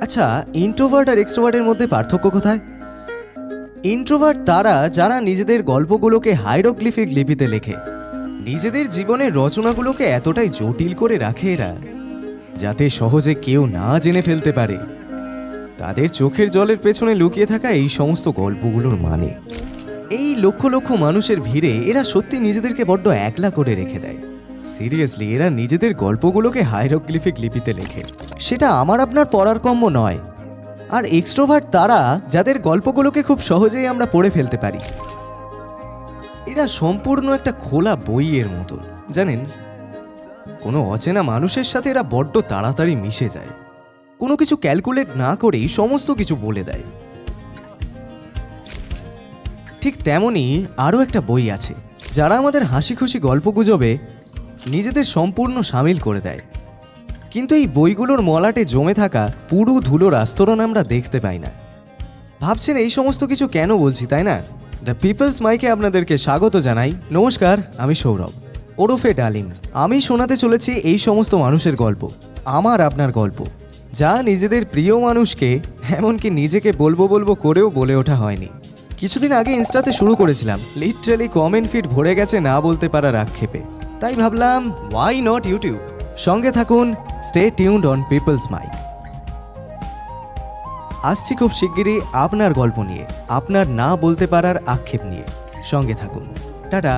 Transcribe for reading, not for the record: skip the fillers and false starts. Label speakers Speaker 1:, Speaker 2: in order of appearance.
Speaker 1: আচ্ছা, ইন্ট্রোভার্ট আর এক্সট্রোভার্টের মধ্যে পার্থক্য কোথায়? ইন্ট্রোভার্ট তারা যারা নিজেদের গল্পগুলোকে হাইরোগ্লিফিক লিপিতে লেখে। নিজেদের জীবনের রচনাগুলোকে এতটাই জটিল করে রাখে এরা, যাতে সহজে কেউ না জেনে ফেলতে পারে তাদের চোখের জলের পেছনে লুকিয়ে থাকা এই সমস্ত গল্পগুলোর মানে। এই লক্ষ লক্ষ মানুষের ভিড়ে এরা সত্যি নিজেদেরকে বড্ড একলা করে রেখে দেয়। সিরিয়াসলি, এরা নিজেদের গল্পগুলোকে হাইরোগ্লিফিক লিপিতে লেখে, সেটা আমার আপনার পড়ার কম্য নয়। আর এক্সট্রোভার্ট তারা যাদের গল্পগুলোকে খুব সহজেই আমরা পড়ে ফেলতে পারি। এরা সম্পূর্ণ একটা খোলা বইয়ের মতন, জানেন। কোনো অচেনা মানুষের সাথে এরা বড্ড তাড়াতাড়ি মিশে যায়, কোনো কিছু ক্যালকুলেট না করেই সমস্ত কিছু বলে দেয়। ঠিক তেমনই আরও একটা বই আছে, যারা আমাদের হাসি খুশি গল্পগুজবে নিজেদের সম্পূর্ণ সামিল করে দেয়। কিন্তু এই বইগুলোর মলাটে জমে থাকা পুরো ধুলোর আস্তরণ আমরা দেখতে পাই না। ভাবছেন এই সমস্ত কিছু কেন বলছি, তাই না? দ্য পিপলস মাইকে আপনাদেরকে স্বাগত জানাই। নমস্কার, আমি সৌরভ, ওরফে ডালিম। আমি শোনাতে চলেছি এই সমস্ত মানুষের গল্প, আমার আপনার গল্প, যা নিজেদের প্রিয় মানুষকে, এমনকি নিজেকে বলবো বলবো করেও বলে ওঠা হয়নি। কিছুদিন আগে ইনস্টাতে শুরু করেছিলাম, লিটারালি কমেন্ট ফিড ভরে গেছে না বলতে পারার আক্ষেপে। তাই ভাবলাম, ওয়াই নট ইউটিউব। সঙ্গে থাকুন, stay tuned on People's Mic. আসছি খুব শিগগিরই আপনার গল্প নিয়ে, আপনার না বলতে পারার আক্ষেপ নিয়ে। সঙ্গে থাকুন, টাটা।